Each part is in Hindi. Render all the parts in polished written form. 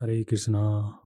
हरे कृष्णा।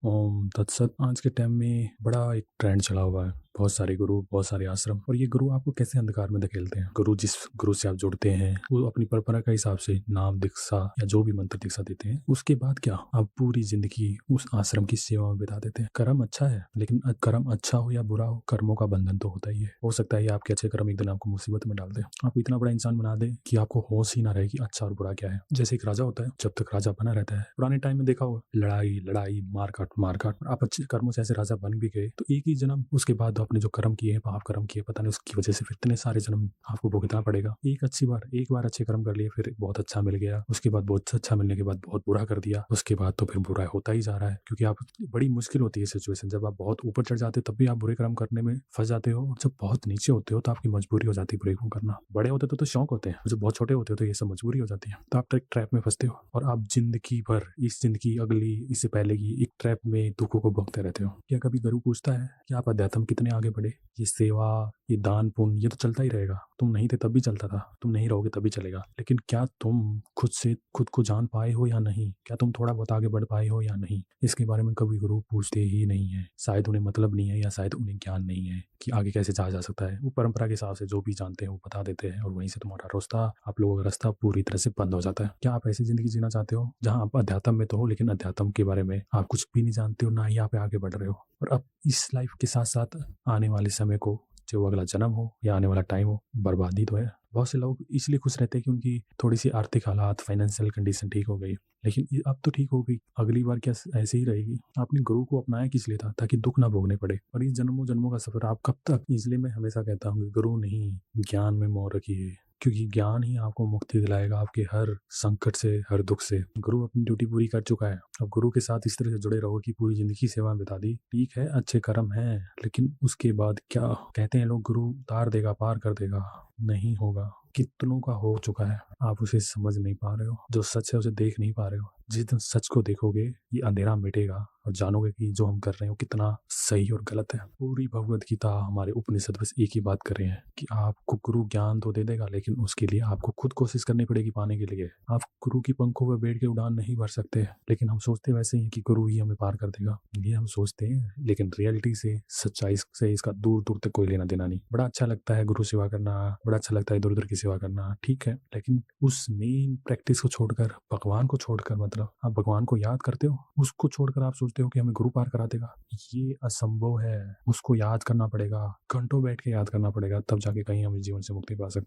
ओम तत्सत। आज के टाइम में बड़ा एक ट्रेंड चला हुआ है। बहुत सारे गुरु, बहुत सारे आश्रम, और ये गुरु आपको कैसे अंधकार में धकेलते हैं। गुरु जिस गुरु से आप जुड़ते हैं वो अपनी परंपरा के हिसाब से नाम दीक्षा या जो भी मंत्र दीक्षा देते हैं, उसके बाद क्या आप पूरी जिंदगी उस आश्रम की सेवा में बिता देते हैं। कर्म अच्छा है, लेकिन कर्म अच्छा हो या बुरा हो, कर्मों का बंधन तो होता ही है। हो सकता है ये आपके अच्छे कर्म एक दिन आपको मुसीबत में डाल दे, आपको इतना बड़ा इंसान बना दे कि आपको होश ही ना रहे कि अच्छा और बुरा क्या है। जैसे एक राजा होता है, जब तक राजा बना रहता है, पुराने टाइम में देखा हो, लड़ाई लड़ाई मारकाट मारकाट। आप अच्छे कर्मों से ऐसे राजा बन भी गए तो एक ही जन्म, उसके बाद आपने जो कर्म किए, पाप कर्म किए, पता नहीं उसकी वजह से फिर इतने सारे जन्म आपको भुगतना पड़ेगा। एक बार अच्छे कर्म कर लिए, फिर बहुत अच्छा मिल गया, उसके बाद बहुत अच्छा मिलने के बाद बहुत बुरा कर दिया, उसके बाद तो फिर बुरा होता ही जा रहा है। क्योंकि आप, बड़ी मुश्किल होती है सिचुएशन। जब आप बहुत ऊपर चढ़ जाते हो तब भी आप बुरे कर्म करने में फंस जाते हो, और जब बहुत नीचे होते हो तो आपकी मजबूरी हो जाती है बुरे कर्म करना। बड़े होते तो शौक होते हैं, जब बहुत छोटे होते हो तो ये सब मजबूरी हो जाती है, तो आप एक ट्रैप में फंसते हो और आप जिंदगी भर, इस जिंदगी, अगली, इससे पहले की, एक ट्रैप में दुखों को भोगते रहते हो। क्या कभी गुरु पूछता है कि आप अध्यात्म कितने आगे बढ़े? ये सेवा, ये दान पुण्य, ये तो चलता ही रहेगा। तुम नहीं थे तब भी चलता था, तुम नहीं रहोगे तब भी चलेगा, लेकिन क्या तुम खुद से खुद को जान पाए हो या नहीं? क्या तुम थोड़ा बहुत आगे बढ़ पाए हो या नहीं? इसके बारे में कभी गुरु पूछते ही नहीं है। शायद उन्हें मतलब नहीं है, या शायद उन्हें ज्ञान नहीं है कि आगे कैसे जाया जा सकता है। वो परंपरा के हिसाब से जो भी जानते हैं वो बता देते हैं, और वहीं से तुम्हारा रास्ता, आप लोगों का रास्ता पूरी तरह से बंद हो जाता है। क्या आप ऐसी जिंदगी जीना चाहते हो जहां आप अध्यात्म में तो हो, लेकिन अध्यात्म के बारे में आप कुछ भी नहीं जानते हो, ना ही आप आगे बढ़ रहे हो, और अब इस लाइफ के साथ साथ आने वाले समय को, जो अगला जन्म हो या आने वाला टाइम हो, बर्बादी तो है। बहुत से लोग इसलिए खुश रहते हैं कि उनकी थोड़ी सी आर्थिक हालात, फाइनेंशियल कंडीशन ठीक हो गई, लेकिन अब तो ठीक हो गई, अगली बार क्या ऐसे ही रहेगी? आपने गुरु को अपनाया किस लिए था? ताकि दुख ना भोगने पड़े। और ये जन्मों जन्मों का सफर आप कब तक? इसलिए मैं हमेशा कहता हूँ कि गुरु नहीं, ज्ञान में मोह रखिए, क्योंकि ज्ञान ही आपको मुक्ति दिलाएगा आपके हर संकट से, हर दुख से। गुरु अपनी ड्यूटी पूरी कर चुका है। अब गुरु के साथ इस तरह से जुड़े रहो कि पूरी जिंदगी सेवा में बिता दी। ठीक है, अच्छे कर्म हैं, लेकिन उसके बाद क्या? कहते हैं लोग गुरु उतार देगा, पार कर देगा, नहीं होगा। कितनों का हो चुका है, आप उसे समझ नहीं पा रहे हो। जो सच है उसे देख नहीं पा रहे हो। जिस दिन सच को देखोगे, ये अंधेरा मिटेगा और जानोगे कि जो हम कर रहे हो कितना सही और गलत है। पूरी भगवत गीता, हमारे उपनिषद बस एक ही बात कर रहे हैं कि आपको गुरु ज्ञान तो दे देगा, लेकिन उसके लिए आपको खुद कोशिश करनी पड़ेगी पाने के लिए। आप गुरु की पंखों पर बैठ के उड़ान नहीं भर सकते, लेकिन हम सोचते वैसे ही कि गुरु ही हमें पार कर देगा। ये हम सोचते हैं, लेकिन रियलिटी से, सच्चाई से इसका दूर दूर तक कोई लेना देना नहीं। बड़ा अच्छा लगता है गुरु सेवा करना, बड़ा अच्छा लगता है इधर उधर की सेवा करना, ठीक है, लेकिन उस मेन प्रैक्टिस को छोड़कर, भगवान को छोड़कर, मतलब आप भगवान को याद करते हो, उसको छोड़कर आप सोचते हो कि हमें गुरु पार करा देगा, ये असंभव है। उसको याद करना पड़ेगा, घंटों बैठ के याद करना पड़ेगा, तब जाके कहीं हम इस जीवन से मुक्ति पा सकते हैं।